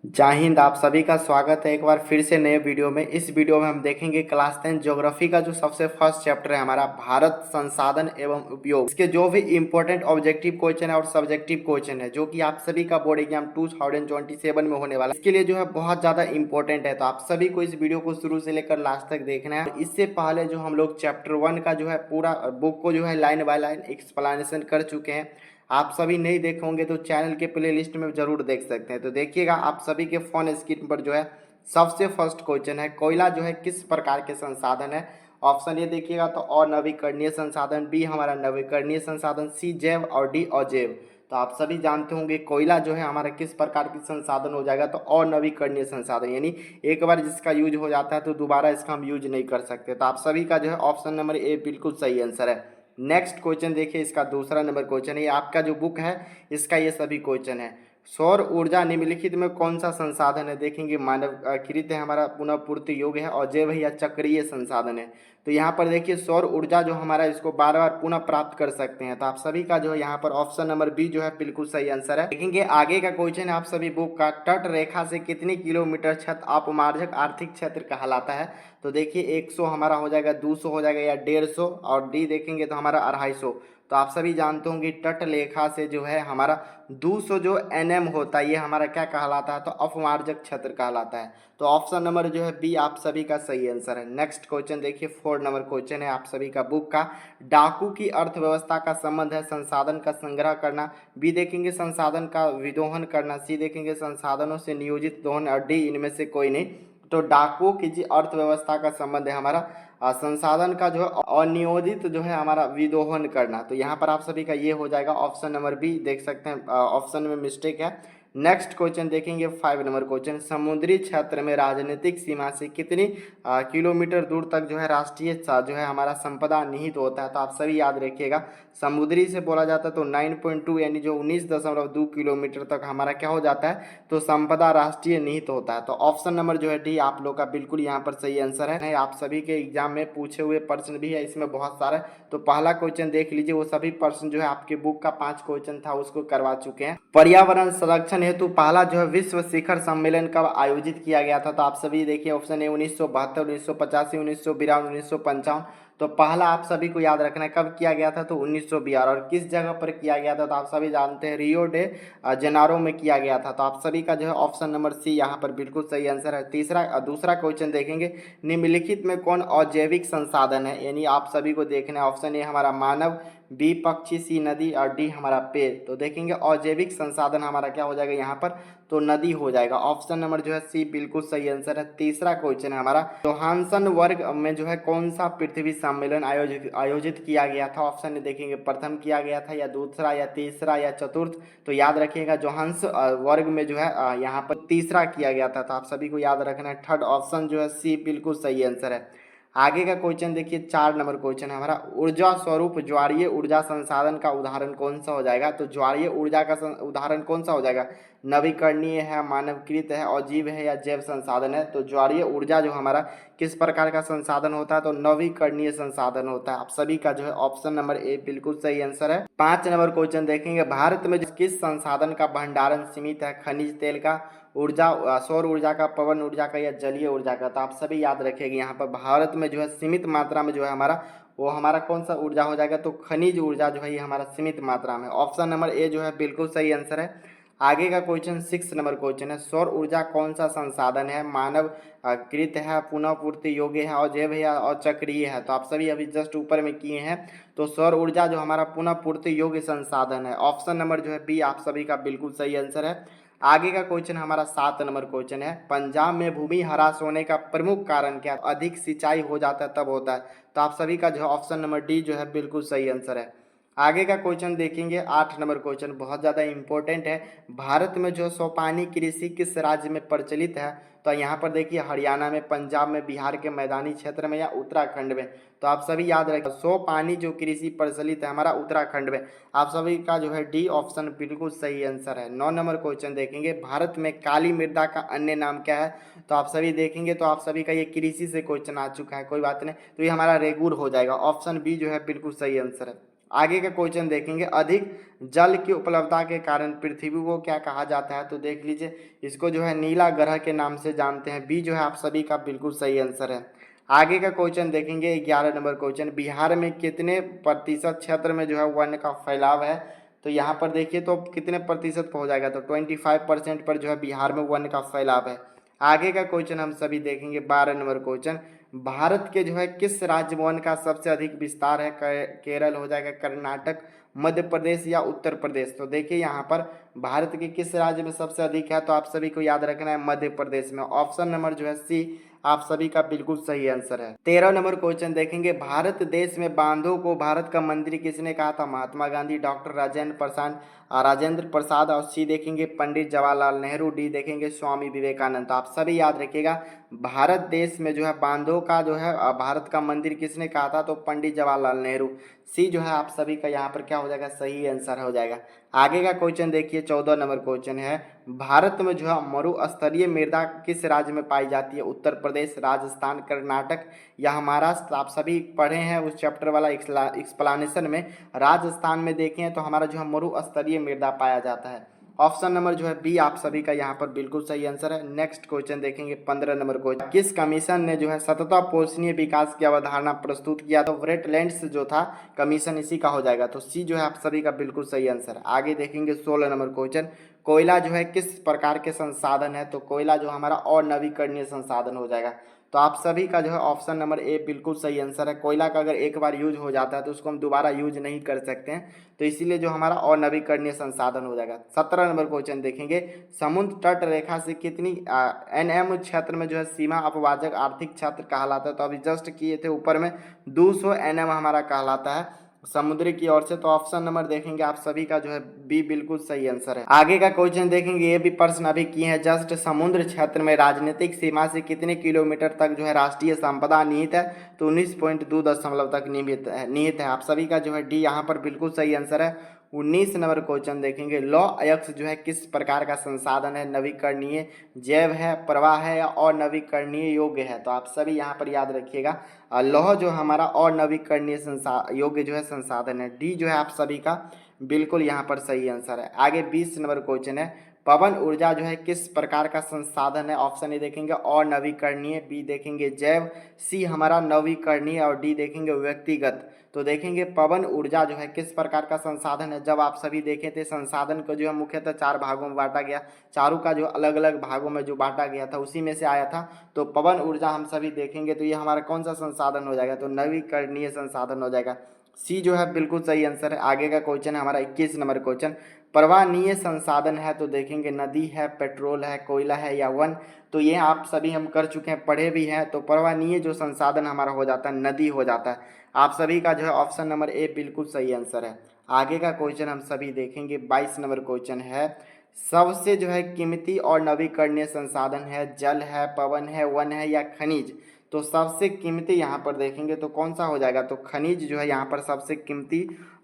जय हिंद। आप सभी का स्वागत है एक बार फिर से नए वीडियो में। इस वीडियो में हम देखेंगे क्लास 10 ज्योग्राफी का जो सबसे फर्स्ट चैप्टर है हमारा भारत संसाधन एवं उपयोग। इसके जो भी इंपॉर्टेंट ऑब्जेक्टिव क्वेश्चन है और सब्जेक्टिव क्वेश्चन है जो कि आप सभी का बोर्ड एग्जाम 2027 में होने वाला है, इसके लिए जो है बहुत ज़्यादा इंपॉर्टेंट है। तो आप सभी को इस वीडियो को शुरू से लेकर लास्ट तक देखना है। इससे पहले जो हम लोग चैप्टर 1 का जो है पूरा बुक को जो है लाइन बाय लाइन एक्सप्लेनेशन कर चुके हैं। आप सभी नहीं देखे होंगे तो चैनल के प्लेलिस्ट में जरूर देख सकते हैं। तो देखिएगा आप सभी के फोन स्क्रीन पर जो है सबसे फर्स्ट क्वेश्चन है, कोयला जो है किस प्रकार के संसाधन है। ऑप्शन ए देखिएगा तो अनवीकरणीय संसाधन, बी हमारा नवीकरणीय संसाधन, सी जैव और डी अजैव। तो आप सभी जानते होंगे कोयला जो है हमारा किस प्रकार की संसाधन हो जाएगा, तो अनवीकरणीय संसाधन, यानी एक बार जिसका यूज हो जाता है तो दोबारा इसका हम यूज नहीं कर सकते। तो आप सभी का जो है ऑप्शन नंबर ए बिल्कुल सही आंसर है। नेक्स्ट क्वेश्चन देखिए, इसका दूसरा नंबर क्वेश्चन है, आपका जो बुक है इसका ये सभी क्वेश्चन है। सौर ऊर्जा निम्नलिखित में कौन सा संसाधन है। देखेंगे मानवकृत है, हमारा पुनः पूर्ति योग्य है, और जैव है या चक्रीय संसाधन है। तो यहाँ पर देखिए सौर ऊर्जा जो हमारा इसको बार बार पुनः प्राप्त कर सकते हैं। तो आप सभी का जो है यहाँ पर ऑप्शन नंबर बी जो है बिल्कुल सही आंसर है। देखेंगे आगे का क्वेश्चन है आप सभी बुक का, तट रेखा से कितनी किलोमीटर क्षेत्र अपमार्जक आर्थिक क्षेत्र कहलाता है। तो देखिए 100 हमारा हो जाएगा, 200 हो जाएगा या 150, और डी देखेंगे तो हमारा 250। तो आप सभी जानते होंगे तट रेखा से जो है हमारा 200 जो एनएम होता है ये हमारा क्या कहलाता है, तो अपमार्जक क्षेत्र कहलाता है। तो ऑप्शन नंबर जो है बी आप सभी का सही आंसर है। नेक्स्ट क्वेश्चन देखिए 4 नंबर क्वेश्चन है आप सभी का बुक का, डाकू की अर्थव्यवस्था का संबंध है संसाधन का संग्रह करना, बी देखेंगे संसाधन का विदोहन करना, सी देखेंगे संसाधनों से नियोजित दोहन, और डी इनमें से कोई नहीं। तो डाकुओं की जी अर्थव्यवस्था का संबंध है हमारा संसाधन का जो है अनियोजित जो है हमारा विदोहन करना। तो यहाँ पर आप सभी का ये हो जाएगा ऑप्शन नंबर बी, देख सकते हैं ऑप्शन में मिस्टेक है। नेक्स्ट क्वेश्चन देखेंगे 5 नंबर क्वेश्चन, समुद्री क्षेत्र में राजनीतिक सीमा से कितनी किलोमीटर दूर तक जो है राष्ट्रीय जो है हमारा संपदा निहित होता है। तो आप सभी याद रखिएगा समुद्री से बोला जाता है तो 9.2 यानी जो 19.2 किलोमीटर तक हमारा क्या हो जाता है, तो संपदा राष्ट्रीय निहित होता है। तो ऑप्शन नंबर जो है डी आप लोग का बिल्कुल यहाँ पर सही आंसर है। आप सभी के एग्जाम में पूछे हुए प्रश्न भी है इसमें बहुत सारे। तो पहला क्वेश्चन देख लीजिए, वो सभी प्रश्न जो है आपके बुक का 5 क्वेश्चन था उसको करवा चुके हैं। पर्यावरण संरक्षण हेतु पहला जो है विश्व शिखर सम्मेलन कब आयोजित किया गया था। तो आप सभी देखिए ऑप्शन ए 1972, 1985, 1992, 1955। तो पहला आप सभी को याद रखना है कब किया गया था, तो 1942। और किस जगह पर किया गया था, तो आप सभी जानते हैं रियो डे जेनेरो में किया गया था। तो आप सभी का जो है ऑप्शन नंबर सी यहाँ पर बिल्कुल सही आंसर है। दूसरा क्वेश्चन देखेंगे, निम्नलिखित में कौन अजैविक संसाधन है, यानी आप सभी को देखना है ऑप्शन ए हमारा मानव, बी पक्षी, सी नदी, और डी हमारा पेड़। तो देखेंगे अजैविक संसाधन हमारा क्या हो जाएगा यहाँ पर, तो नदी हो जाएगा। ऑप्शन नंबर जो है सी बिल्कुल सही आंसर है। तीसरा क्वेश्चन है हमारा, जोहानसन वर्ग में जो है कौन सा पृथ्वी सम्मेलन आयोजित किया गया था। ऑप्शन देखेंगे प्रथम किया गया था, या दूसरा, या तीसरा, या चतुर्थ। तो याद रखिएगा जोहान्स वर्ग में जो है यहाँ पर तीसरा किया गया था। तो आप सभी को याद रखना है थर्ड ऑप्शन जो है सी बिल्कुल सही आंसर है। आगे का क्वेश्चन देखिए 4 नंबर क्वेश्चन है हमारा, ऊर्जा स्वरूप ज्वारीय ऊर्जा संसाधन का उदाहरण कौन सा हो जाएगा। तो ज्वारीय ऊर्जा का उदाहरण कौन सा हो जाएगा, नवीकरणीय है, मानवकृत है, अजीव है, या जैव संसाधन है। तो ज्वारीय ऊर्जा जो हमारा किस प्रकार का संसाधन होता है, तो नवीकरणीय संसाधन होता है। आप सभी का जो है ऑप्शन नंबर ए बिल्कुल सही आंसर है। 5 नंबर क्वेश्चन देखेंगे, भारत में किस संसाधन का भंडारण सीमित है, खनिज तेल का, ऊर्जा सौर ऊर्जा का, पवन ऊर्जा का, या जलीय ऊर्जा का। तो आप सभी याद रखिएगा यहाँ पर भारत में जो है सीमित मात्रा में जो है हमारा वो हमारा कौन सा ऊर्जा हो जाएगा, तो खनिज ऊर्जा जो है ये हमारा सीमित मात्रा में। ऑप्शन नंबर ए जो है बिल्कुल सही आंसर है। आगे का क्वेश्चन 6 नंबर क्वेश्चन है, सौर ऊर्जा कौन सा संसाधन है, मानव कृत है, पुनः पूर्ति योग्य है, अजैव है, और चक्रीय है। तो आप सभी अभी जस्ट ऊपर में किए हैं। तो सौर ऊर्जा जो हमारा पुनः पूर्ति योग्य संसाधन है। ऑप्शन नंबर जो है बी आप सभी का बिल्कुल सही आंसर है। आगे का क्वेश्चन हमारा 7 नंबर क्वेश्चन है, पंजाब में भूमि ह्रास होने का प्रमुख कारण क्या है, अधिक सिंचाई हो जाता है तब होता है। तो आप सभी का जो ऑप्शन नंबर डी जो है बिल्कुल सही आंसर है। आगे का क्वेश्चन देखेंगे 8 नंबर क्वेश्चन, बहुत ज़्यादा इंपॉर्टेंट है। भारत में जो सोपानी कृषि किस राज्य में प्रचलित है। तो यहाँ पर देखिए हरियाणा में, पंजाब में, बिहार के मैदानी क्षेत्र में, या उत्तराखंड में। तो आप सभी याद रखें सोपानी जो कृषि प्रचलित है हमारा उत्तराखंड में। आप सभी का जो है डी ऑप्शन बिल्कुल सही आंसर है। 9 नंबर क्वेश्चन देखेंगे, भारत में काली मृदा का अन्य नाम क्या है। तो आप सभी देखेंगे तो आप सभी का ये कृषि से क्वेश्चन आ चुका है, कोई बात नहीं। तो ये हमारा रेगुर हो जाएगा। ऑप्शन बी जो है बिल्कुल सही आंसर है। आगे का क्वेश्चन देखेंगे, अधिक जल की उपलब्धता के कारण पृथ्वी को क्या कहा जाता है? तो देख लीजिए, इसको जो है नीला ग्रह के नाम से जानते हैं। बी जो है आप सभी का बिल्कुल सही आंसर है। आगे का क्वेश्चन देखेंगे 11 नंबर क्वेश्चन, बिहार में कितने प्रतिशत क्षेत्र में जो है वन का फैलाव है? तो यहाँ पर देखिए तो कितने प्रतिशत पर हो जाएगा, तो 25% पर जो है बिहार में वन का फैलाव है। आगे का क्वेश्चन हम सभी देखेंगे 12 नंबर क्वेश्चन, भारत के जो है किस राज्य में वन का सबसे अधिक विस्तार है? केरल हो जाएगा, कर्नाटक, मध्य प्रदेश या उत्तर प्रदेश? तो देखिए यहाँ पर भारत के किस राज्य में सबसे अधिक है? तो आप सभी को याद रखना है मध्य प्रदेश में। ऑप्शन नंबर जो है सी आप सभी का बिल्कुल सही आंसर है। 13 नंबर क्वेश्चन देखेंगे, भारत देश में बांधों को भारत का मंदिर किसने कहा था? महात्मा गांधी, डॉक्टर राजेंद्र प्रसाद और सी देखेंगे पंडित जवाहरलाल नेहरू, डी देखेंगे स्वामी विवेकानंद। तो आप सभी याद रखिएगा, भारत देश में जो है बांधों का जो है भारत का मंदिर किसने कहा था? तो पंडित जवाहरलाल नेहरू। सी जो है आप सभी का यहाँ पर क्या हो जाएगा? सही आंसर हो जाएगा। आगे का क्वेश्चन देखिए 14 नंबर क्वेश्चन है, भारत में जो है मरुस्थलीय मृदा किस राज्य में पाई जाती है? उत्तर प्रदेश, राजस्थान, कर्नाटक या महाराष्ट्र? आप सभी पढ़े हैं उस चैप्टर वाला एक्सप्लेनेशन में, राजस्थान में देखें तो हमारा जो है मरुस्थलीय मृदा पाया जाता है। ऑप्शन नंबर जो है बी आप सभी का यहाँ पर बिल्कुल सही आंसर है। नेक्स्ट क्वेश्चन देखेंगे 15 नंबर क्वेश्चन, किस कमीशन ने जो है सतत पोषणीय विकास की अवधारणा प्रस्तुत किया? तो वेटलैंड्स जो था कमीशन इसी का हो जाएगा। तो सी जो है आप सभी का बिल्कुल सही आंसर है। आगे देखेंगे 16 नंबर क्वेश्चन, कोयला जो है किस प्रकार के संसाधन है? तो कोयला जो हमारा और नवीकरणीय संसाधन हो जाएगा। तो आप सभी का जो है ऑप्शन नंबर ए बिल्कुल सही आंसर है। कोयला का अगर एक बार यूज हो जाता है तो उसको हम दोबारा यूज नहीं कर सकते हैं, तो इसीलिए जो हमारा और नवीकरणीय संसाधन हो जाएगा। 17 नंबर क्वेश्चन देखेंगे, समुद्र तट रेखा से कितनी एनएम क्षेत्र में जो है सीमा अपवाजक आर्थिक क्षेत्र कहलाता है? तो अभी जस्ट किए थे ऊपर में, 200 एनएम हमारा कहलाता है समुद्री की ओर से। तो ऑप्शन नंबर देखेंगे आप सभी का जो है बी बिल्कुल सही आंसर है। आगे का क्वेश्चन देखेंगे, ये भी प्रश्न अभी किए हैं जस्ट, समुद्र क्षेत्र में राजनीतिक सीमा से कितने किलोमीटर तक जो है राष्ट्रीय संपदा निहित है? तो 19.2 तक निहित है। आप सभी का जो है डी यहाँ पर बिल्कुल सही आंसर है। 19 नंबर क्वेश्चन देखेंगे, लौह अयस्क जो है किस प्रकार का संसाधन है? नवीकरणीय, जैव है, प्रवाह है या और नवीकरणीय योग्य है? तो आप सभी यहाँ पर याद रखिएगा, लौह जो हमारा और नवीकरणीय योग्य जो है संसाधन है। डी जो है आप सभी का बिल्कुल यहाँ पर सही आंसर है। आगे 20 नंबर क्वेश्चन है, पवन ऊर्जा जो है किस प्रकार का संसाधन है? ऑप्शन ए देखेंगे और नवीकरणीय, बी देखेंगे जैव, सी हमारा नवीकरणीय और डी देखेंगे व्यक्तिगत। तो देखेंगे पवन ऊर्जा जो है किस प्रकार का संसाधन है? जब आप सभी देखे थे संसाधन को जो है मुख्यतः 4 भागों में बांटा गया, चारों का जो अलग अलग भागों में जो बांटा गया था उसी में से आया था। तो पवन ऊर्जा हम सभी देखेंगे तो ये हमारा कौन सा संसाधन हो जाएगा? तो नवीकरणीय संसाधन हो जाएगा। सी जो है बिल्कुल सही आंसर है। आगे का क्वेश्चन है हमारा 21 नंबर क्वेश्चन, पर्यावरणीय संसाधन है तो देखेंगे नदी है, पेट्रोल है, कोयला है या वन? तो ये आप सभी हम कर चुके हैं, पढ़े भी हैं। तो पर्यावरणीय जो संसाधन हमारा हो जाता है नदी हो जाता है। आप सभी का जो है ऑप्शन नंबर ए बिल्कुल सही आंसर है। आगे का क्वेश्चन हम सभी देखेंगे 22 नंबर क्वेश्चन है, सबसे जो है कीमती और नवीकरणीय संसाधन है जल है, पवन है, वन है या खनिज? तो सबसे कीमती यहाँ पर देखेंगे तो कौन सा हो जाएगा? तो खनिज जो है यहाँ पर सबसे कीमती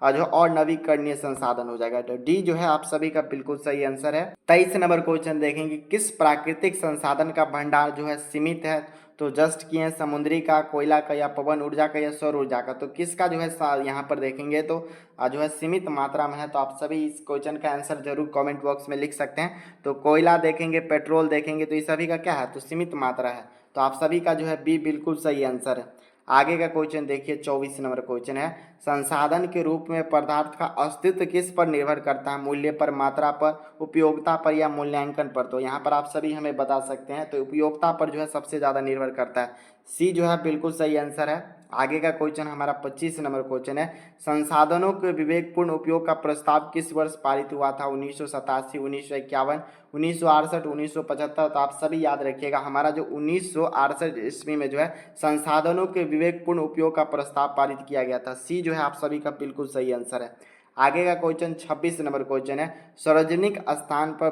जो और नवीकरणीय संसाधन हो जाएगा। तो डी जो है आप सभी का बिल्कुल सही आंसर है। 23 नंबर क्वेश्चन देखेंगे, किस प्राकृतिक संसाधन का भंडार जो है सीमित है? तो जस्ट किए हैं समुद्री का, कोयला का या पवन ऊर्जा का या सौर ऊर्जा का? तो किसका जो है यहाँ पर देखेंगे तो जो है सीमित मात्रा में है। तो आप सभी इस क्वेश्चन का आंसर जरूर कमेंट बॉक्स में लिख सकते हैं। तो कोयला देखेंगे, पेट्रोल देखेंगे, तो ये सभी का क्या है? तो सीमित मात्रा है। तो आप सभी का जो है बी बिल्कुल सही आंसर है। आगे का क्वेश्चन देखिए 24 नंबर क्वेश्चन है, संसाधन के रूप में पदार्थ का अस्तित्व किस पर निर्भर करता है? मूल्य पर, मात्रा पर, उपयोगिता पर या मूल्यांकन पर? तो यहाँ पर आप सभी हमें बता सकते हैं। तो उपयोगिता पर जो है सबसे ज़्यादा निर्भर करता है। सी जो है बिल्कुल सही आंसर है। आगे का क्वेश्चन हमारा 25 नंबर क्वेश्चन है, संसाधनों के विवेकपूर्ण उपयोग का प्रस्ताव किस वर्ष पारित हुआ था? 1987, 1951, 1968, 1975? तो आप सभी याद रखिएगा, हमारा जो 1968 ईस्वी में जो है संसाधनों के विवेकपूर्ण उपयोग का प्रस्ताव पारित किया गया था। सी जो है आप सभी का बिल्कुल सही आंसर है। आगे का क्वेश्चन 26 नंबर क्वेश्चन है, सार्वजनिक स्थान पर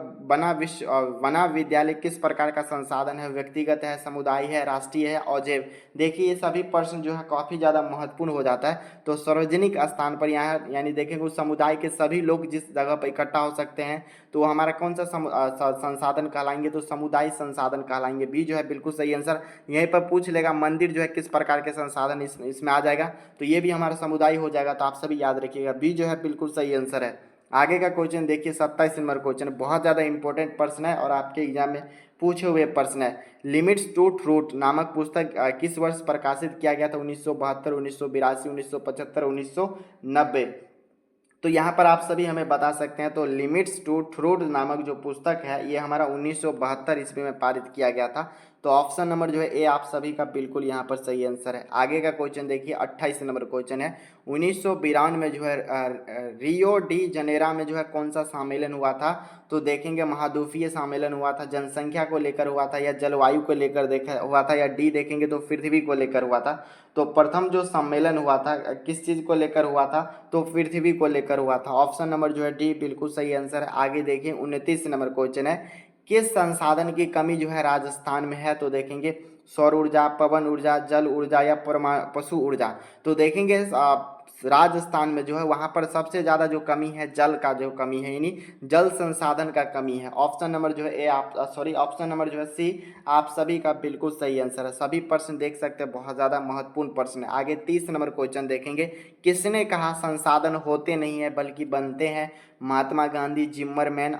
बना विद्यालय किस प्रकार का संसाधन है? व्यक्तिगत है, समुदाय है, राष्ट्रीय है, अजैव। देखिए ये सभी प्रश्न जो है काफ़ी ज़्यादा महत्वपूर्ण हो जाता है। तो सार्वजनिक स्थान पर यहाँ यानी देखेंगे उस समुदाय के सभी लोग जिस जगह पर इकट्ठा हो सकते हैं, तो हमारा कौन सा संसाधन कहलाएंगे? तो समुदाय संसाधन कहलाएंगे। बी जो है बिल्कुल सही आंसर। यहीं पर पूछ लेगा मंदिर जो है किस प्रकार के संसाधन इसमें आ जाएगा, तो ये भी हमारा समुदाय हो जाएगा। तो आप सभी याद रखिएगा, बी जो है बिल्कुल सही आंसर है। आगे का क्वेश्चन देखिए 27 नंबर क्वेश्चन, बहुत ज़्यादा इंपॉर्टेंट प्रश्न है और आपके एग्जाम में पूछे हुए प्रश्न है। लिमिट्स टू ट्रूथ नामक पुस्तक किस वर्ष प्रकाशित किया गया था? 1972, 1982, 1975, 1990। तो यहाँ पर आप सभी हमें बता सकते हैं। तो लिमिट्स टू ट्रूथ नामक जो पुस्तक है ये हमारा 1972 ईस्वी में पारित किया गया था। तो ऑप्शन नंबर जो है ए आप सभी का बिल्कुल यहाँ पर सही आंसर है। आगे का क्वेश्चन देखिए 28 नंबर क्वेश्चन है, 1992 में जो है रियो डी जनेरा में जो है कौन सा सम्मेलन हुआ था? तो देखेंगे महाद्वीपीय सम्मेलन हुआ था, जनसंख्या को लेकर हुआ था, या जलवायु को लेकर देखा हुआ था, या डी देखेंगे तो पृथ्वी को लेकर हुआ था। तो प्रथम जो सम्मेलन हुआ था किस चीज़ को लेकर हुआ था? तो पृथ्वी को लेकर हुआ था। ऑप्शन नंबर जो है डी बिल्कुल सही आंसर है। आगे देखिए 29 नंबर क्वेश्चन है, किस संसाधन की कमी जो है राजस्थान में है? तो देखेंगे सौर ऊर्जा, पवन ऊर्जा, जल ऊर्जा, या पशु ऊर्जा। तो देखेंगे राजस्थान में जो है वहाँ पर सबसे ज़्यादा जो कमी है जल का जो कमी है, यानी जल संसाधन का कमी है। ऑप्शन नंबर जो है ए आप ऑप्शन नंबर जो है सी आप सभी का बिल्कुल सही आंसर है। सभी प्रश्न देख सकते हैं, बहुत ज़्यादा महत्वपूर्ण प्रश्न है। आगे 30 नंबर क्वेश्चन देखेंगे, किसने कहा संसाधन होते नहीं है बल्कि बनते हैं? महात्मा गांधी, जिम्मरमैन,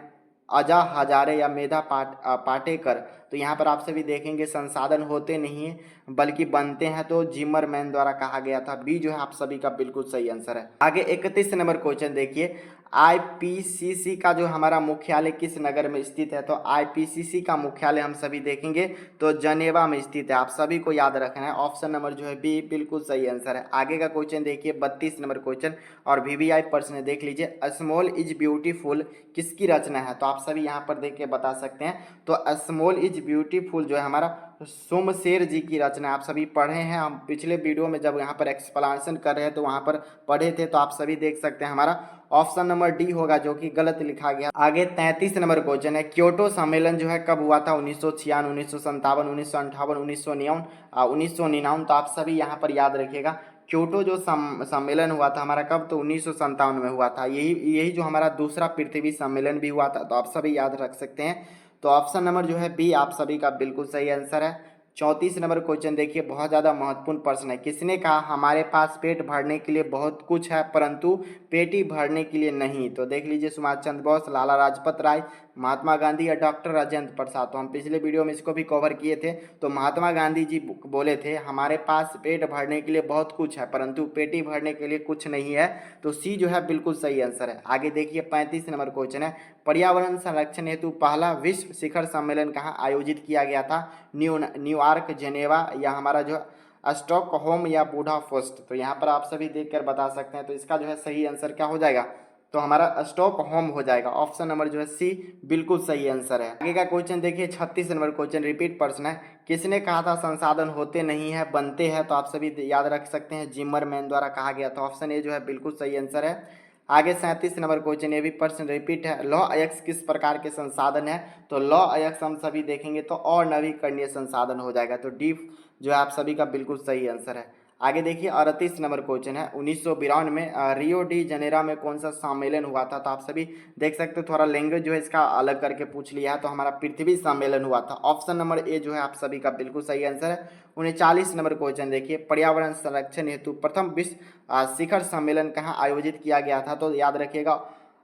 अजा हजारे, या मेधा पाटेकर। तो यहाँ पर आप सभी देखेंगे संसाधन होते नहीं है बल्कि बनते हैं, तो जिमरमैन द्वारा कहा गया था। बी जो है आप सभी का बिल्कुल सही आंसर है। आगे 31 नंबर क्वेश्चन देखिए, आईपीसीसी का जो हमारा मुख्यालय किस नगर में स्थित है? तो आईपीसीसी का मुख्यालय हम सभी देखेंगे तो जनेवा में स्थित है। आप सभी को याद रखना है। ऑप्शन नंबर जो है बी बिल्कुल सही आंसर है। आगे का क्वेश्चन देखिए 32 नंबर क्वेश्चन और वीवीआई प्रश्न देख लीजिए, स्मॉल इज ब्यूटीफुल किसकी रचना है? तो आप सभी यहाँ पर देख के बता सकते हैं। तो स्मॉल इज ब्यूटीफुल जो है हमारा सोमशेर जी की रचना। आप सभी पढ़े हैं, हम पिछले वीडियो में जब यहाँ पर एक्सप्लेनेशन कर रहे हैं तो वहाँ पर पढ़े थे, तो आप सभी देख सकते हैं। हमारा ऑप्शन नंबर डी होगा जो कि गलत लिखा गया। आगे 33 नंबर क्वेश्चन है, क्योटो सम्मेलन जो है कब हुआ था? 1996, 1957, 1958, 1999। तो आप सभी यहाँ पर याद रखिएगा, क्योटो जो सम्मेलन हुआ था हमारा कब? तो 1957 में हुआ था। यही जो हमारा दूसरा पृथ्वी सम्मेलन भी हुआ था। तो आप सभी याद रख सकते हैं। तो ऑप्शन नंबर जो है बी आप सभी का बिल्कुल सही आंसर है। 34 नंबर क्वेश्चन देखिए, बहुत ज़्यादा महत्वपूर्ण प्रश्न है, किसने कहा हमारे पास पेट भरने के लिए बहुत कुछ है परंतु पेटी भरने के लिए नहीं? तो देख लीजिए सुभाष चंद्र बोस, लाला लाजपत राय, महात्मा गांधी, या डॉक्टर राजेंद्र प्रसाद। तो हम पिछले वीडियो में इसको भी कवर किए थे। तो महात्मा गांधी जी बोले थे हमारे पास पेट भरने के लिए बहुत कुछ है परंतु पेटी भरने के लिए कुछ नहीं है। तो सी जो है बिल्कुल सही आंसर है। आगे देखिए 35 नंबर क्वेश्चन है, पर्यावरण संरक्षण हेतु पहला विश्व शिखर सम्मेलन कहाँ आयोजित किया गया था? न्यूयॉर्क, जेनेवा, या हमारा जो स्टॉकहोम, या बुडापेस्ट। तो यहाँ पर आप सभी देखकर बता सकते हैं। तो इसका जो है सही आंसर क्या हो जाएगा? तो हमारा स्टॉकहोम हो जाएगा। ऑप्शन नंबर जो है सी बिल्कुल सही आंसर है। आगे का क्वेश्चन देखिए 36 नंबर क्वेश्चन रिपीट प्रश्न है, किसने कहा था संसाधन होते नहीं है बनते हैं? तो आप सभी याद रख सकते हैं, जिमरमैन द्वारा कहा गया था। ऑप्शन ए जो है बिल्कुल सही आंसर है। आगे 37 नंबर क्वेश्चन, ये भी प्रश्न रिपीट है, लौह अयस्क किस प्रकार के संसाधन है? तो लौह अयस्क हम सभी देखेंगे तो और नवीकरणीय संसाधन हो जाएगा। तो डी जो है आप सभी का बिल्कुल सही आंसर है। आगे देखिए 38 नंबर क्वेश्चन है, 1992 में रियो डी जनेरा में कौन सा सम्मेलन हुआ था? तो आप सभी देख सकते हो, थोड़ा लैंग्वेज जो है इसका अलग करके पूछ लिया है। तो हमारा पृथ्वी सम्मेलन हुआ था। ऑप्शन नंबर ए जो है आप सभी का बिल्कुल सही आंसर है। 39 नंबर क्वेश्चन देखिए, पर्यावरण संरक्षण हेतु प्रथम विश्व शिखर सम्मेलन कहाँ आयोजित किया गया था? तो याद रखिएगा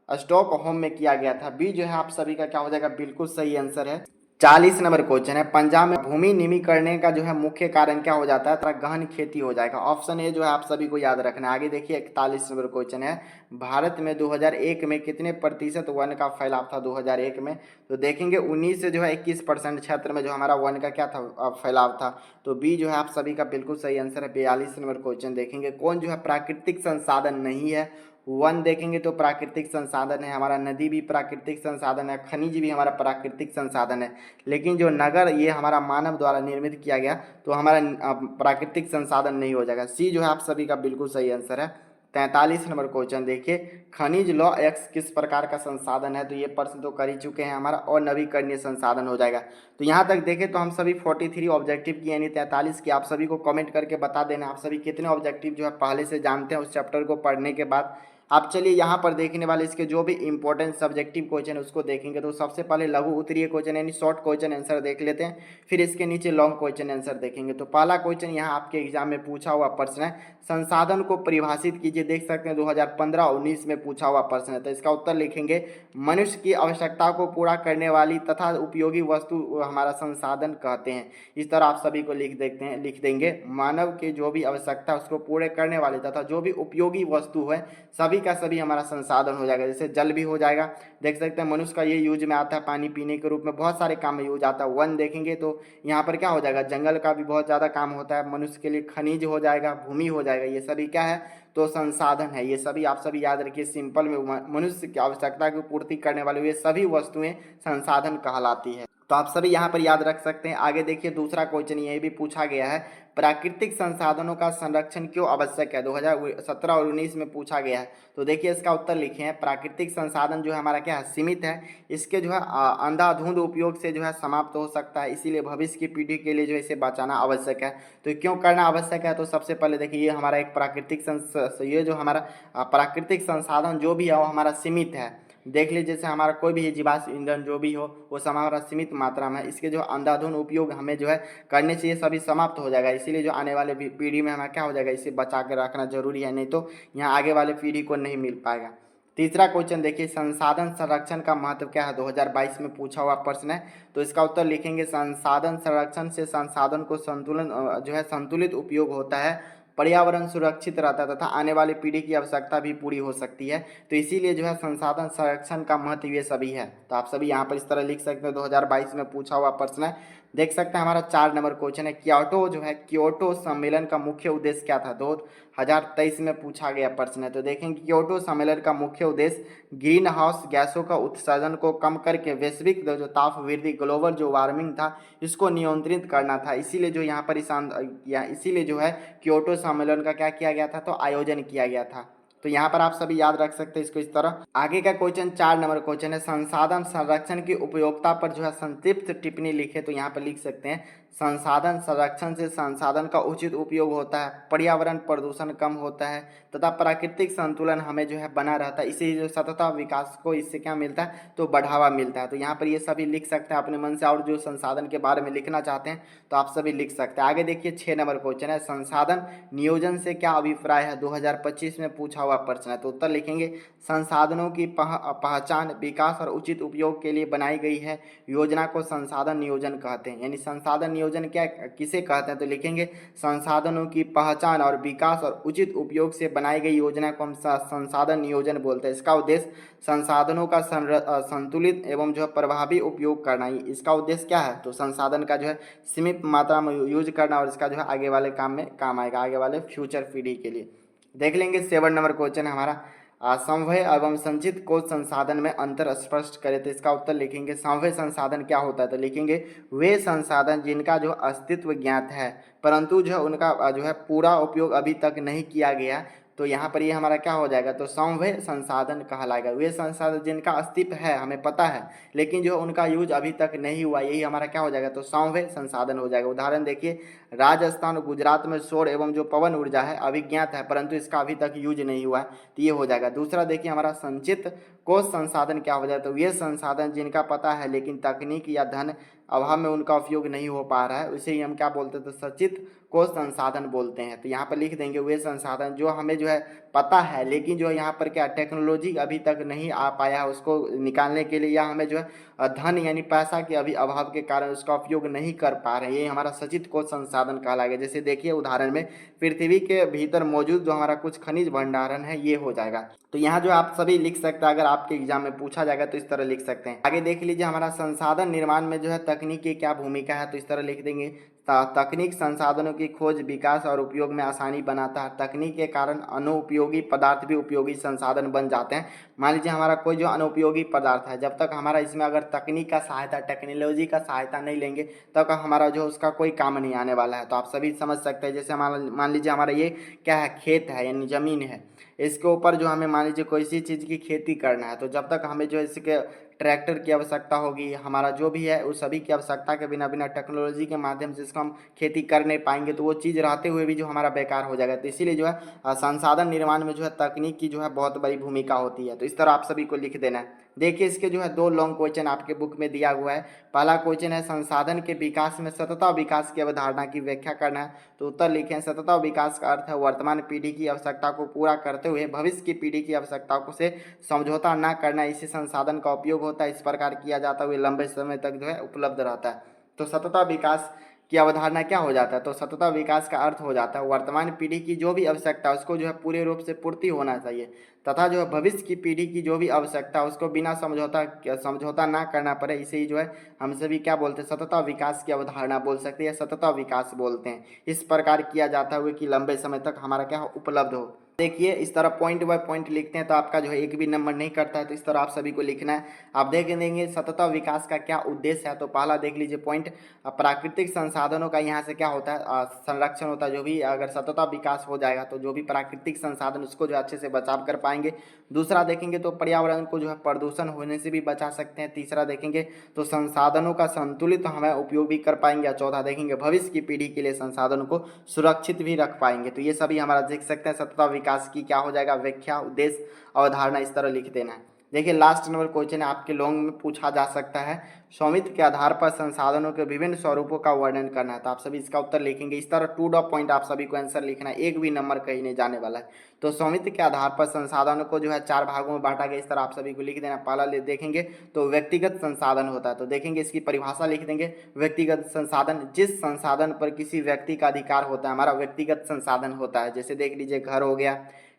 स्टॉकहोम में किया गया था। बी जो है आप सभी का क्या हो जाएगा? बिल्कुल सही आंसर है। 40 नंबर क्वेश्चन है, पंजाब में भूमि निमीकरण का जो है मुख्य कारण क्या हो जाता है? तरह गहन खेती हो जाएगा। ऑप्शन ए जो है आप सभी को याद रखना है। आगे देखिए 41 नंबर क्वेश्चन है, भारत में 2001 में कितने प्रतिशत वन का फैलाव था? 2001 में तो देखेंगे 19 से जो है 21% क्षेत्र में जो हमारा वन का क्या था? फैलाव था। तो बी जो है आप सभी का बिल्कुल सही आंसर है। 42 नंबर क्वेश्चन देखेंगे, कौन जो है प्राकृतिक संसाधन नहीं है? वन देखेंगे तो प्राकृतिक संसाधन है, हमारा नदी भी प्राकृतिक संसाधन है, खनिज भी हमारा प्राकृतिक संसाधन है। लेकिन जो नगर ये हमारा मानव द्वारा निर्मित किया गया तो हमारा प्राकृतिक संसाधन नहीं हो जाएगा। सी जो है आप सभी का बिल्कुल सही आंसर है। 43 नंबर क्वेश्चन देखिए, खनिज लौ एक्स किस प्रकार का संसाधन है? तो ये प्रश्न तो कर ही चुके हैं हमारा, और नवीकरणीय संसाधन हो जाएगा। तो यहाँ तक देखें तो हम सभी 43 ऑब्जेक्टिव की यानी 43 की आप सभी को कमेंट करके बता देना आप सभी कितने ऑब्जेक्टिव जो है पहले से जानते हैं उस चैप्टर को पढ़ने के बाद। आप चलिए यहाँ पर देखने वाले इसके जो भी इंपॉर्टेंट सब्जेक्टिव क्वेश्चन है उसको देखेंगे। तो सबसे पहले लघु उत्तरीय क्वेश्चन यानी शॉर्ट क्वेश्चन आंसर देख लेते हैं, फिर इसके नीचे लॉन्ग क्वेश्चन आंसर देखेंगे। तो पहला क्वेश्चन यहाँ आपके एग्जाम में पूछा हुआ प्रश्न है, संसाधन को परिभाषित कीजिए। देख सकते हैं 2015-19 में पूछा हुआ प्रश्न है। तो इसका उत्तर लिखेंगे, मनुष्य की आवश्यकता को पूरा करने वाली तथा उपयोगी वस्तु हमारा संसाधन कहते हैं। इस तरह आप सभी को लिख देंगे, मानव के जो भी आवश्यकता उसको पूरे करने वाले तथा जो भी उपयोगी वस्तु है सभी का सभी हमारा संसाधन हो जाएगा। जैसे जल भी हो जाएगा, देख सकते हैं मनुष्य का ये यूज में आता है, पानी पीने के रूप में बहुत सारे काम में यूज आता है। वन देखेंगे तो यहाँ पर क्या हो जाएगा, जंगल का भी बहुत ज़्यादा काम होता है मनुष्य के लिए, खनिज हो जाएगा, भूमि हो जाएगा, ये सभी क्या है तो संसाधन है। ये सभी आप सभी याद रखिए, सिंपल में मनुष्य की आवश्यकता की पूर्ति करने वाली ये सभी वस्तुएं संसाधन कहलाती है। तो आप सभी यहाँ पर याद रख सकते हैं। आगे देखिए दूसरा क्वेश्चन ये भी पूछा गया है, प्राकृतिक संसाधनों का संरक्षण क्यों आवश्यक है? 2017 और 19 में पूछा गया है। तो देखिए इसका उत्तर लिखे हैं, प्राकृतिक संसाधन जो है हमारा क्या है सीमित है, इसके जो है अंधाधुंध उपयोग से जो है समाप्त हो सकता है, इसीलिए भविष्य की पीढ़ी के लिए जो है इसे बचाना आवश्यक है। तो क्यों करना आवश्यक है? तो सबसे पहले देखिए ये हमारा एक ये जो हमारा प्राकृतिक संसाधन जो भी है वो हमारा सीमित है। देख लीजिए जैसे हमारा कोई भी जीवाश्म ईंधन जो भी हो वो सब हमारा सीमित मात्रा में है, इसके जो अंधाधुंध उपयोग हमें जो है करने से ये सभी समाप्त हो जाएगा। इसीलिए जो आने वाले पीढ़ी में हमें क्या हो जाएगा, इसे बचा के रखना जरूरी है, नहीं तो यहाँ आगे वाले पीढ़ी को नहीं मिल पाएगा। तीसरा क्वेश्चन देखिए, संसाधन संरक्षण का महत्व क्या है? 2022 में पूछा हुआ प्रश्न है। तो इसका उत्तर लिखेंगे, संसाधन संरक्षण से संसाधन को जो है संतुलित उपयोग होता है, पर्यावरण सुरक्षित रहता है तथा आने वाली पीढ़ी की आवश्यकता भी पूरी हो सकती है। तो इसीलिए जो है संसाधन संरक्षण का महत्व ये सभी है। तो आप सभी यहाँ पर इस तरह लिख सकते हैं, 2022 में पूछा हुआ प्रश्न है। देख सकते हैं हमारा 4 नंबर क्वेश्चन है, क्योटो सम्मेलन का मुख्य उद्देश्य क्या था? 2023 में पूछा गया प्रश्न है। तो देखेंगे क्योटो सम्मेलन का मुख्य उद्देश्य ग्रीन हाउस गैसों का उत्सर्जन को कम करके वैश्विक जो ताप वृद्धि ग्लोबल जो वार्मिंग था इसको नियंत्रित करना था। इसीलिए जो यहाँ पर इसीलिए जो है क्योटो सम्मेलन का क्या किया गया था, तो आयोजन किया गया था। तो यहाँ पर आप सभी याद रख सकते हैं इसको इस तरह। आगे का क्वेश्चन 4 नंबर क्वेश्चन है, संसाधन संरक्षण की उपयोगिता पर जो है संक्षिप्त टिप्पणी लिखे। तो यहाँ पर लिख सकते हैं, संसाधन संरक्षण से संसाधन का उचित उपयोग होता है, पर्यावरण प्रदूषण कम होता है तथा प्राकृतिक संतुलन हमें जो है बना रहता है। इसी जो सतत विकास को इससे क्या मिलता है, तो बढ़ावा मिलता है। तो यहाँ पर ये सभी लिख सकते हैं अपने मन से, और जो संसाधन के बारे में लिखना चाहते हैं तो आप सभी लिख सकते हैं। आगे देखिए 6 नंबर क्वेश्चन है, संसाधन नियोजन से क्या अभिप्राय है? 2025 में पूछा हुआ प्रश्न है। तो उत्तर लिखेंगे, संसाधनों की पहचान, विकास और उचित उपयोग के लिए बनाई गई है योजना को संसाधन नियोजन कहते हैं। यानी संसाधन नियोजन क्या किसे कहते हैं? तो लिखेंगे, संसाधनों की पहचान और विकास और उचित उपयोग से बनाई गई योजना को हम संसाधन नियोजन बोलते हैं। इसका उद्देश्य संसाधनों का संतुलित एवं जो प्रभावी उपयोग करना ही इसका उद्देश्य क्या है, तो संसाधन का जो है सीमित मात्रा में यूज करना, और इसका जो है आगे वाले काम में काम आएगा, आगे वाले फ्यूचर पीढ़ी के लिए। देख लेंगे 7 नंबर क्वेश्चन है हमारा, संवहय एवं संचित कोश संसाधन में अंतर स्पष्ट करें। तो इसका उत्तर लिखेंगे, संवहय संसाधन क्या होता है? तो लिखेंगे, वे संसाधन जिनका जो अस्तित्व ज्ञात है परंतु जो उनका जो है पूरा उपयोग अभी तक नहीं किया गया। तो यहाँ पर ये हमारा क्या हो जाएगा, तो संवहय संसाधन कहलाएगा। वे संसाधन जिनका अस्तित्व है हमें पता है लेकिन जो उनका यूज अभी तक नहीं हुआ, यही हमारा क्या हो जाएगा, तो संवहय संसाधन हो जाएगा। उदाहरण देखिए, राजस्थान और गुजरात में सौर एवं जो पवन ऊर्जा है अभिज्ञात है परंतु इसका अभी तक यूज नहीं हुआ है, तो ये हो जाएगा। दूसरा देखिए हमारा संचित कोश संसाधन क्या हो जाएगा, तो ये संसाधन जिनका पता है लेकिन तकनीक या धन अभाव में उनका उपयोग नहीं हो पा रहा है, उसे ही हम क्या बोलते हैं, तो संचित कोश संसाधन बोलते हैं। तो यहाँ पर लिख देंगे, वे संसाधन जो हमें जो है पता है लेकिन जो यहाँ पर क्या टेक्नोलॉजी अभी तक नहीं आ पाया है उसको निकालने के लिए, या हमें जो है धन यानी पैसा के अभी अभाव के कारण उसका उपयोग नहीं कर पा रहे हैं, ये हमारा संचित कोश संसाधन कहलाएगा। जैसे देखिए उदाहरण में पृथ्वी के भीतर मौजूद जो हमारा कुछ खनिज भंडारण है ये हो जाएगा। तो यहाँ जो आप सभी लिख सकते हैं, अगर आपके एग्जाम में पूछा जाएगा तो इस तरह लिख सकते हैं। आगे देख लीजिए, हमारा संसाधन निर्माण में जो है तकनीक की क्या भूमिका है? तो इस तरह लिख देंगे, तकनीक संसाधनों की खोज, विकास और उपयोग में आसानी बनाता है। तकनीक के कारण अनुपयोगी पदार्थ भी उपयोगी संसाधन बन जाते हैं। मान लीजिए हमारा कोई जो अनुपयोगी पदार्थ है, जब तक हमारा इसमें अगर तकनीक का सहायता, टेक्नोलॉजी का सहायता नहीं लेंगे तब हमारा जो उसका कोई काम नहीं आने वाला है। तो आप सभी समझ सकते हैं, जैसे हमारा मान लीजिए हमारा ये क्या है, खेत है यानी ज़मीन है, इसके ऊपर जो हमें मान लीजिए कोई सी चीज़ की खेती करना है, तो जब तक हमें जो है इसके ट्रैक्टर की आवश्यकता होगी, हमारा जो भी है उस सभी की आवश्यकता के बिना बिना टेक्नोलॉजी के माध्यम से इसको हम खेती कर नहीं पाएंगे, तो वो चीज़ रहते हुए भी जो हमारा बेकार हो जाएगा। तो इसीलिए जो है संसाधन निर्माण में जो है तकनीक की जो है बहुत बड़ी भूमिका होती है। तो इस तरह आप सभी को लिख देना है। देखिए इसके जो है 2 लॉन्ग क्वेश्चन आपके बुक में दिया हुआ है। पहला क्वेश्चन है संसाधन के विकास में सतत विकास की अवधारणा की व्याख्या करना है। तो उत्तर लिखें, सतत विकास का अर्थ है वर्तमान पीढ़ी की आवश्यकता को पूरा करते हुए भविष्य की पीढ़ी की आवश्यकताओं से समझौता न करना। इसी संसाधन का उपयोग होता है, इस प्रकार किया जाता हुए लंबे समय तक जो है उपलब्ध रहता है। तो सतत विकास की अवधारणा क्या हो जाता है, तो सतत विकास का अर्थ हो जाता है वर्तमान पीढ़ी की जो भी आवश्यकता है उसको जो है पूरे रूप से पूर्ति होना चाहिए, तथा जो है भविष्य की पीढ़ी की जो भी आवश्यकता है उसको बिना समझौता ना करना पड़े। इसे ही जो है हम सभी क्या बोलते हैं, सतत विकास की अवधारणा बोल सकते हैं, सतत विकास बोलते हैं। इस प्रकार किया जाता है कि लंबे समय तक हमारा क्या हो, उपलब्ध हो। देखिए इस तरह पॉइंट बाय पॉइंट लिखते हैं तो आपका जो है एक भी नंबर नहीं कटता है। तो इस तरह आप सभी को लिखना है। आप देख देंगे सतत विकास का क्या उद्देश्य है। तो पहला देख लीजिए पॉइंट, प्राकृतिक संसाधनों का यहाँ से क्या होता है, संरक्षण होता है। जो भी अगर सतत विकास हो जाएगा तो जो भी प्राकृतिक संसाधन उसको जो अच्छे से बचाव कर पाएंगे। दूसरा देखेंगे तो पर्यावरण को जो है प्रदूषण होने से भी बचा सकते हैं। तीसरा देखेंगे तो संसाधनों का संतुलित हमें उपयोग भी कर पाएंगे। चौथा देखेंगे भविष्य की पीढ़ी के लिए संसाधनों को सुरक्षित भी रख पाएंगे। तो ये सभी हमारा देख सकते हैं सतत विकास की क्या हो जाएगा, व्याख्या, उद्देश्य, अवधारणा, इस तरह लिख देना है। देखिए लास्ट नंबर क्वेश्चन है आपके लॉन्ग में पूछा जा सकता है, स्वामित्व के आधार पर संसाधनों के विभिन्न स्वरूपों का वर्णन करना है। तो आप सभी इसका उत्तर लिखेंगे। इस तरह 2 पॉइंट आप सभी को आंसर लिखना है, एक भी नंबर कहीं नहीं जाने वाला है। तो स्वामित्व के आधार पर संसाधनों को जो है 4 भागों में बांटा गया, इस तरह आप सभी को लिख देना। पहला देखेंगे तो व्यक्तिगत संसाधन होता है। तो देखेंगे इसकी परिभाषा लिख देंगे। व्यक्तिगत संसाधन जिस संसाधन पर किसी व्यक्ति का अधिकार होता है, हमारा व्यक्तिगत संसाधन होता है। जैसे देख लीजिए घर हो गया,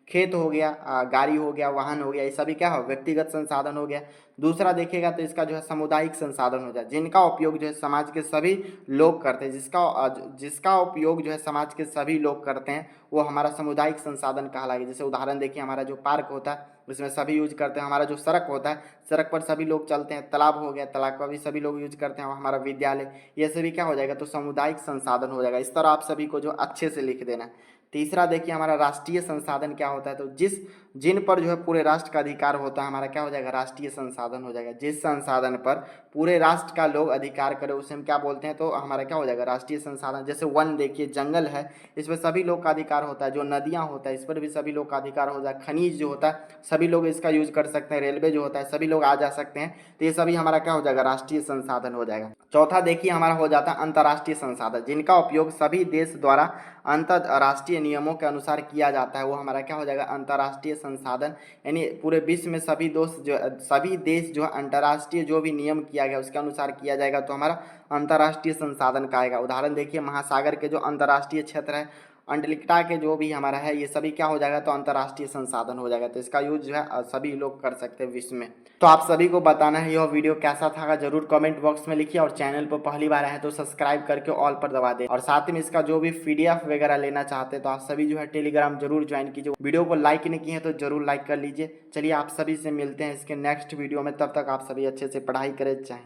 खेत हो गया, गाड़ी हो गया, वाहन हो गया, ये सभी क्या हो, व्यक्तिगत संसाधन हो गया। दूसरा देखिएगा तो इसका जो है सामुदायिक संसाधन हो जाए, जिनका उपयोग जो है समाज के सभी लोग करते हैं, जिसका उपयोग जो है समाज के सभी लोग करते हैं वो हमारा सामुदायिक संसाधन कहलाएगा। जैसे उदाहरण देखिए हमारा जो पार्क होता है उसमें सभी यूज करते हैं। हमारा जो सड़क होता है सड़क पर सभी लोग चलते हैं। तालाब हो गया, तालाब का भी सभी लोग यूज करते हैं। और हमारा विद्यालय, ये सभी क्या हो जाएगा, तो सामुदायिक संसाधन हो जाएगा। इस तरह आप सभी को जो अच्छे से लिख देना है। तीसरा देखिए हमारा राष्ट्रीय संसाधन क्या होता है, तो जिन पर जो है पूरे राष्ट्र का अधिकार होता है, हमारा क्या हो जाएगा, राष्ट्रीय संसाधन हो जाएगा। जिस संसाधन पर पूरे राष्ट्र का लोग अधिकार करे उसे हम क्या बोलते हैं, तो हमारा क्या हो जाएगा, राष्ट्रीय संसाधन। जैसे वन देखिए, जंगल है, इस पर सभी लोग का अधिकार होता है। जो नदियाँ होता है इस पर भी सभी लोग का अधिकार हो जाए। खनिज जो होता है सभी लोग इसका यूज कर सकते हैं। रेलवे जो होता है सभी लोग आ जा सकते हैं। तो ये सभी हमारा क्या हो जाएगा, राष्ट्रीय संसाधन हो जाएगा। चौथा देखिए हमारा हो जाता है अंतर्राष्ट्रीय संसाधन, जिनका उपयोग सभी देश द्वारा अंतर्राष्ट्रीय नियमों के अनुसार किया जाता है, वो हमारा क्या हो जाएगा, अंतर्राष्ट्रीय संसाधन। यानी पूरे विश्व में सभी देश जो अंतर्राष्ट्रीय जो भी नियम किया गया उसके अनुसार किया जाएगा, तो हमारा अंतर्राष्ट्रीय संसाधन कहेगा। उदाहरण देखिए महासागर के जो अंतर्राष्ट्रीय क्षेत्र है, अंटार्कटिका के जो भी हमारा है, ये सभी क्या हो जाएगा, तो अंतर्राष्ट्रीय संसाधन हो जाएगा। तो इसका यूज जो है सभी लोग कर सकते हैं विश्व में। तो आप सभी को बताना है यह वीडियो कैसा था, जरूर कमेंट बॉक्स में लिखिए। और चैनल पर पहली बार आए तो सब्सक्राइब करके ऑल पर दबा दें। और साथ में इसका जो भी PDF वगैरह लेना चाहते हैं तो आप सभी जो है टेलीग्राम जरूर ज्वाइन कीजिए। वीडियो को लाइक नहीं किए हैं तो जरूर लाइक कर लीजिए। चलिए आप सभी से मिलते हैं इसके नेक्स्ट वीडियो में, तब तक आप सभी अच्छे से पढ़ाई करें। चाहें